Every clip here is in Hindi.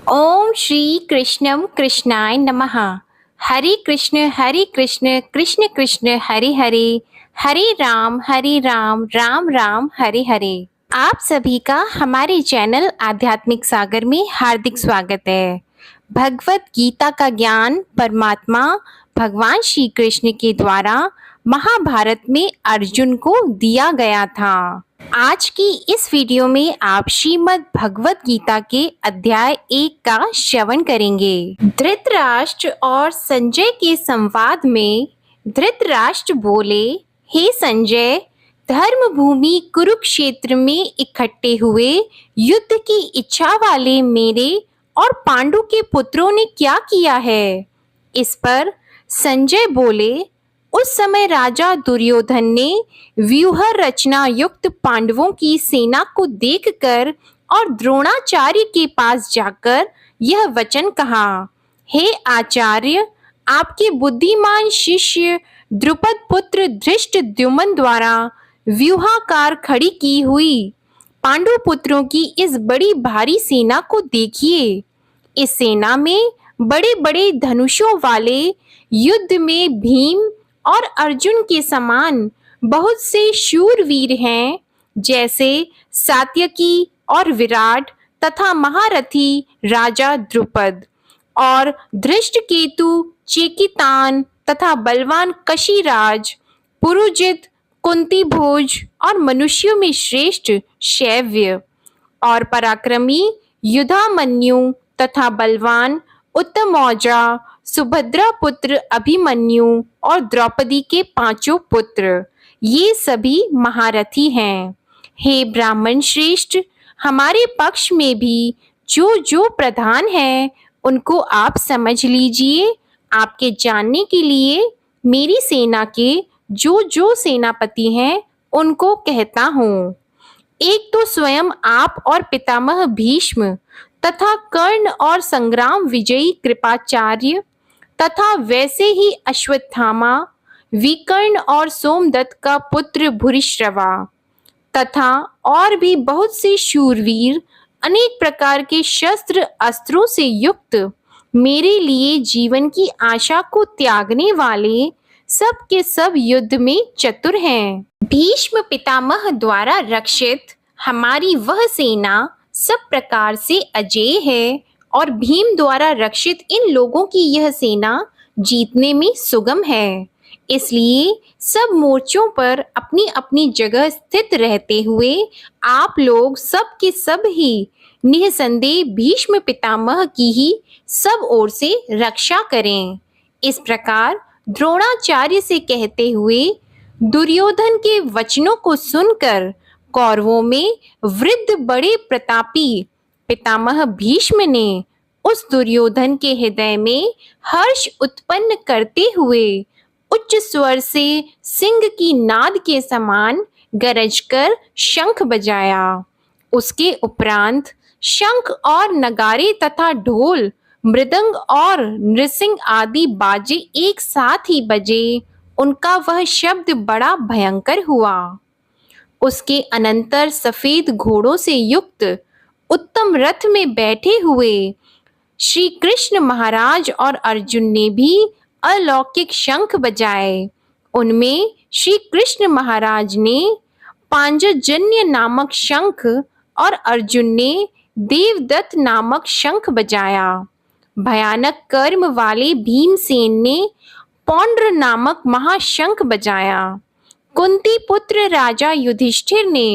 ओम श्री कृष्णम कृष्णाय नमः। हरे कृष्ण कृष्ण कृष्ण हरे हरे, हरे राम राम राम हरे हरे। आप सभी का हमारे चैनल आध्यात्मिक सागर में हार्दिक स्वागत है। भगवत गीता का ज्ञान परमात्मा भगवान श्री कृष्ण के द्वारा महाभारत में अर्जुन को दिया गया था। आज की इस वीडियो में आप श्रीमद् भगवत गीता के अध्याय 1 का श्रवण करेंगे। धृतराष्ट्र और संजय के संवाद में धृतराष्ट्र बोले, हे संजय, धर्म भूमि कुरुक्षेत्र में इकट्ठे हुए युद्ध की इच्छा वाले मेरे और पांडु के पुत्रों ने क्या किया है? इस पर संजय बोले, उस समय राजा दुर्योधन ने व्यूह रचना युक्त पांडवों की सेना को देखकर और द्रोणाचार्य के पास जाकर यह वचन कहा, हे आचार्य, आपके बुद्धिमान शिष्य द्रुपद पुत्र धृष्टद्युम्न द्वारा व्यूहाकार खड़ी की हुई पांडु पुत्रों की इस बड़ी भारी सेना को देखिए। इस सेना में बड़े बड़े धनुषों वाले युद्ध में भीम और अर्जुन के समान बहुत से शूरवीर हैं, जैसे सात्यकी और विराट तथा महारथी राजा द्रुपद और धृष्टकेतु, चेकितान तथा बलवान कशिराज, पुरुजित, कुंतीभोज और मनुष्यों में श्रेष्ठ शैव्य और पराक्रमी युधामन्यु तथा बलवान उत्तमौजा, सुभद्रा पुत्र अभिमन्यु और द्रौपदी के 5 पुत्र, ये सभी महारथी हैं। हे ब्राह्मण श्रेष्ठ, हमारे पक्ष में भी जो जो प्रधान हैं उनको आप समझ लीजिए। आपके जानने के लिए मेरी सेना के जो जो सेनापति हैं उनको कहता हूँ। एक तो स्वयं आप और पितामह भीष्म तथा कर्ण और संग्राम विजयी कृपाचार्य तथा वैसे ही अश्वत्थामा, विकर्ण और सोमदत्त का पुत्र भूरिश्रवा तथा और भी बहुत से शूरवीर अनेक प्रकार के शस्त्र अस्त्रों से युक्त, मेरे लिए जीवन की आशा को त्यागने वाले सब के सब युद्ध में चतुर हैं। भीष्म पितामह द्वारा रक्षित हमारी वह सेना सब प्रकार से अजेय है और भीम द्वारा रक्षित इन लोगों की यह सेना जीतने में सुगम है। इसलिए सब मोर्चों पर अपनी अपनी जगह स्थित रहते हुए आप लोग सब के सब ही निसंदेह भीष्म पितामह की ही सब ओर से रक्षा करें। इस प्रकार द्रोणाचार्य से कहते हुए दुर्योधन के वचनों को सुनकर कौरवों में वृद्ध बड़े प्रतापी पितामह भीष्म ने उस दुर्योधन के हृदय में हर्ष उत्पन्न करते हुए उच्च स्वर से सिंह की नाद के समान गरजकर शंख बजाया। उसके उपरांत शंख और नगारे तथा ढोल, मृदंग और नृसिंग आदि बाजे एक साथ ही बजे। उनका वह शब्द बड़ा भयंकर हुआ। उसके अनंतर सफेद घोड़ों से युक्त उत्तम रथ में बैठे हुए श्री कृष्ण महाराज और अर्जुन ने भी अलौकिक शंख बजाए। उनमें श्री कृष्ण महाराज ने पांचजन्य नामक शंख और अर्जुन ने देवदत्त नामक शंख बजाया। भयानक कर्म वाले भीमसेन ने पौंड्र नामक महाशंख बजाया। कुंती पुत्र राजा युधिष्ठिर ने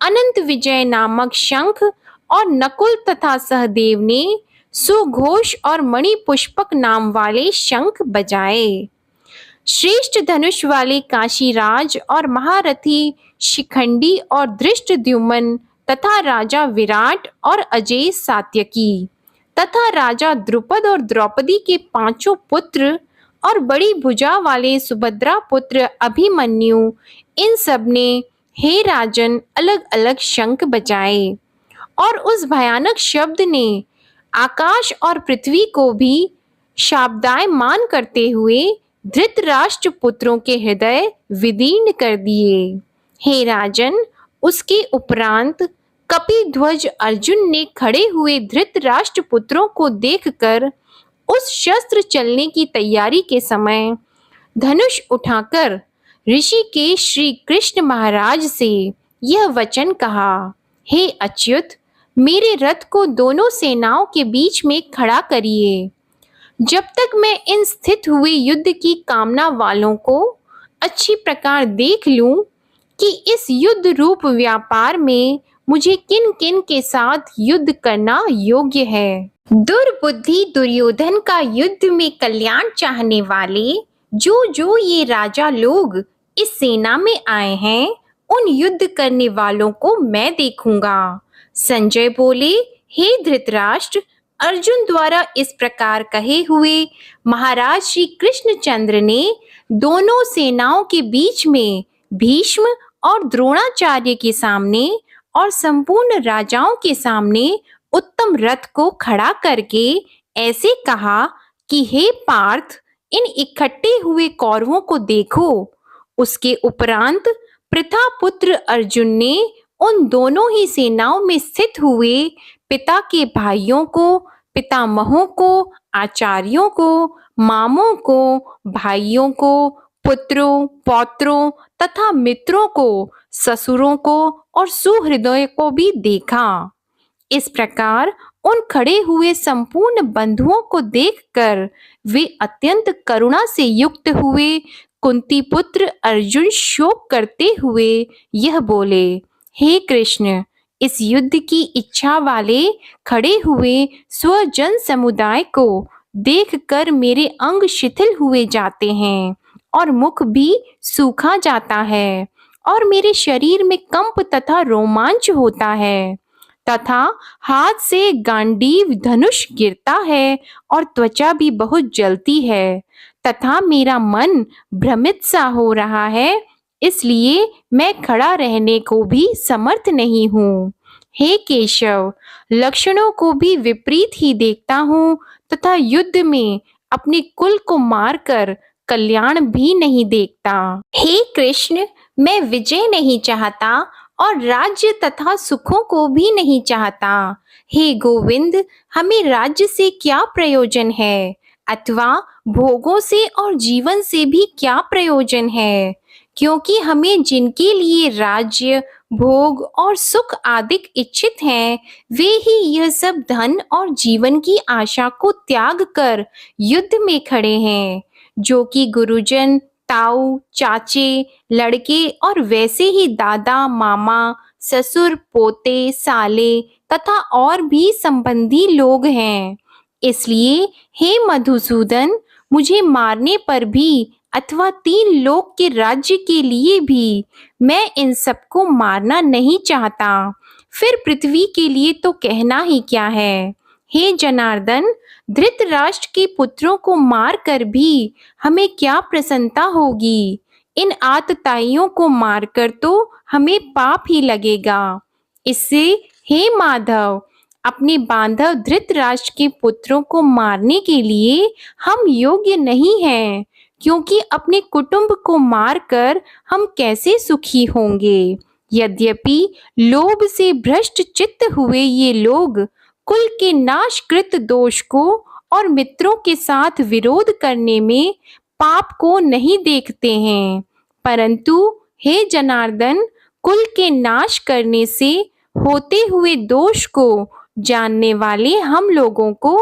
अनंत विजय नामक शंख और नकुल तथा सहदेव ने सुघोष और मणिपुष्पक नाम वाले शंख बजाए। श्रेष्ठ धनुष वाले काशीराज और महारथी शिखंडी और धृष्टद्युम्न तथा राजा विराट और अजेय सात्यकी तथा राजा द्रुपद और द्रौपदी के 5 पुत्र और बड़ी भुजा वाले सुभद्रा पुत्र अभिमन्यु, इन सब ने हे राजन अलग अलग शंख बजाए और उस भयानक शब्द ने आकाश और पृथ्वी को भी शाब्दायमान करते हुए धृतराष्ट्र पुत्रों के हृदय विदीर्ण कर दिए। हे राजन, उसके उपरांत कपिध्वज अर्जुन ने खड़े हुए धृतराष्ट्र पुत्रों को देखकर उस शस्त्र चलने की तैयारी के समय धनुष उठाकर ऋषिकेश श्री कृष्ण महाराज से यह वचन कहा, हे अच्युत, मेरे रथ को दोनों सेनाओं के बीच में खड़ा करिए। जब तक मैं इन स्थित हुए युद्ध की कामना वालों को अच्छी प्रकार देख लूं कि इस युद्ध रूप व्यापार में मुझे किन किन के साथ युद्ध करना योग्य है। दुर्बुद्धि दुर्योधन का युद्ध में कल्याण चाहने वाले जो जो ये राजा लोग इस सेना में आए हैं, उन युद्ध करने वालों को मैं देखूंगा। संजय बोले, हे धृतराष्ट्र, अर्जुन द्वारा इस प्रकार कहे हुए महाराज श्री कृष्णचंद्र ने दोनों सेनाओं के बीच में भीष्म और द्रोणाचार्य के सामने और संपूर्ण राजाओं के सामने उत्तम रथ को खड़ा करके ऐसे कहा कि हे पार्थ, इन इकट्ठे हुए कौरवों को देखो। उसके उपरांत प्रथापुत्र अर्जुन ने उन दोनों ही सेनाओं में स्थित हुए पिता के भाइयों को, पितामहों को, आचार्यों को, मामों को, भाइयों को, पुत्रों, पौत्रों तथा मित्रों को, ससुरों को और सुहृदयों को भी देखा। इस प्रकार उन खड़े हुए संपूर्ण बंधुओं को देखकर वे अत्यंत करुणा से युक्त हुए कुंती पुत्र अर्जुन शोक करते हुए यह बोले, हे कृष्ण, इस युद्ध की इच्छा वाले खड़े हुए स्वजन समुदाय को देखकर मेरे अंग शिथिल हुए जाते हैं और मुख भी सूखा जाता है और मेरे शरीर में कंप तथा रोमांच होता है तथा हाथ से गांडीव धनुष गिरता है और त्वचा भी बहुत जलती है तथा मेरा मन भ्रमित सा हो रहा है, इसलिए मैं खड़ा रहने को भी समर्थ नहीं हूँ। हे केशव, लक्षणों को भी विपरीत ही देखता हूँ तथा युद्ध में अपने कुल को मारकर कल्याण भी नहीं देखता। हे कृष्ण, मैं विजय नहीं चाहता और राज्य तथा सुखों को भी नहीं चाहता। हे गोविंद, हमें राज्य से क्या प्रयोजन है अथवा भोगों से और जीवन से भी क्या प्रयोजन है, क्योंकि हमें जिनके लिए राज्य, भोग और सुख आदि इच्छित हैं, वे ही यह सब धन और जीवन की आशा को त्याग कर युद्ध में खड़े हैं, जो कि गुरुजन, ताऊ, चाचे, लड़के और वैसे ही दादा, मामा, ससुर, पोते, साले तथा और भी संबंधी लोग हैं। इसलिए हे मधुसूदन, मुझे मारने पर भी अथवा 3 लोक के राज्य के लिए भी मैं इन सबको मारना नहीं चाहता। फिर पृथ्वी के लिए तो कहना ही क्या है। हे जनार्दन, धृतराष्ट्र के पुत्रों को मारकर भी हमें क्या प्रसन्नता होगी। इन आतताइयों को मारकर तो हमें पाप ही लगेगा। इससे हे माधव, अपने बांधव धृतराष्ट्र के पुत्रों को मारने के लिए हम योग्य नहीं हैं, क्योंकि अपने कुटुंब को मारकर हम कैसे सुखी होंगे। यद्यपि लोभ से भ्रष्ट चित्त हुए ये लोग कुल के नाशकृत दोष को और मित्रों के साथ विरोध करने में पाप को नहीं देखते हैं, परंतु हे जनार्दन, कुल के नाश करने से होते हुए दोष को जानने वाले हम लोगों को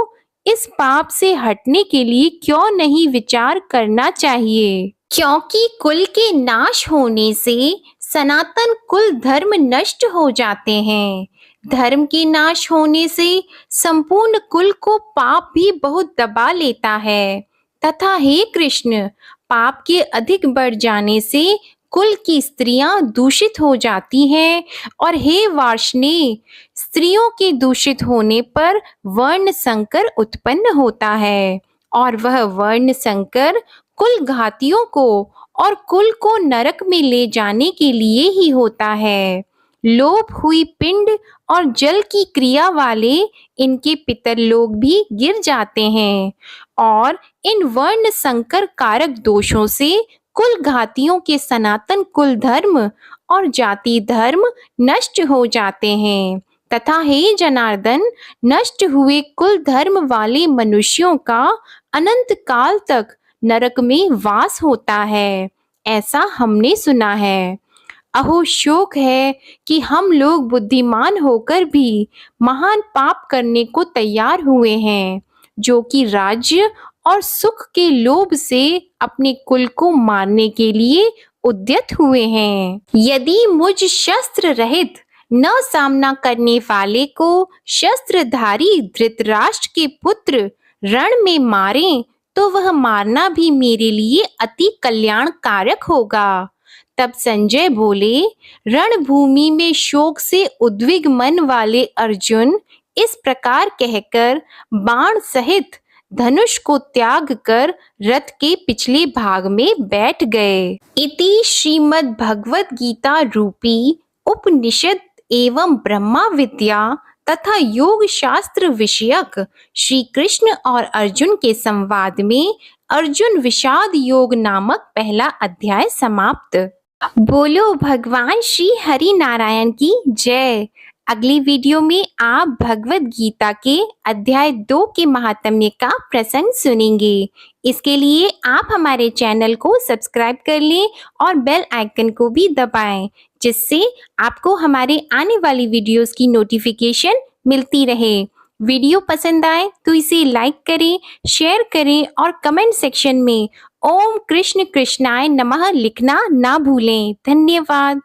इस पाप से हटने के लिए क्यों नहीं विचार करना चाहिए। क्योंकि कुल के नाश होने से सनातन कुल धर्म नष्ट हो जाते हैं। धर्म के नाश होने से संपूर्ण कुल को पाप भी बहुत दबा लेता है तथा हे कृष्ण, पाप के अधिक बढ़ जाने से कुल की स्त्रियां दूषित हो जाती हैं और हे वार्ष्णेय, स्त्रियों के दूषित होने पर वर्ण संकर उत्पन्न होता है और वह वर्ण संकर कुल घातियों को और कुल को नरक में ले जाने के लिए ही होता है। लोप हुई पिंड और जल की क्रिया वाले इनके पितर लोग भी गिर जाते हैं और इन वर्ण संकर कारक दोषों से कुल घातियों के सनातन कुल धर्म और जाति धर्म नष्ट हो जाते हैं तथा हे जनार्दन, नष्ट हुए कुल धर्म वाले मनुष्यों का अनंत काल तक नरक में वास होता है, ऐसा हमने सुना है। अहो शोक है कि हम लोग बुद्धिमान होकर भी महान पाप करने को तैयार हुए हैं, जो कि राज्य और सुख के लोभ से अपने कुल को मारने के लिए उद्यत हुए हैं। यदि मुझ शस्त्र रहित न सामना करने वाले को शस्त्रधारी धृतराष्ट्र के पुत्र रण में मारें, तो वह मारना भी मेरे लिए अति कल्याणकारक होगा। तब संजय बोले, रणभूमि में शोक से उद्विग्न मन वाले अर्जुन इस प्रकार कहकर बाण सहित धनुष को त्याग कर रथ के पिछले भाग में बैठ गए। इति श्रीमद् भगवद गीता रूपी उपनिषद एवं ब्रह्मा विद्या तथा योग शास्त्र विषयक श्री कृष्ण और अर्जुन के संवाद में अर्जुन विषाद योग नामक पहला अध्याय समाप्त। बोलो भगवान श्री हरि नारायण की जय। अगली वीडियो में आप भगवत गीता के अध्याय 2 के महात्म्य का प्रसंग सुनेंगे। इसके लिए आप हमारे चैनल को सब्सक्राइब कर लें और बेल आइकन को भी दबाएं, जिससे आपको हमारे आने वाली वीडियोस की नोटिफिकेशन मिलती रहे। वीडियो पसंद आए तो इसे लाइक करें, शेयर करें और कमेंट सेक्शन में ओम कृष्ण कृष्णाय नमः लिखना ना भूलें। धन्यवाद।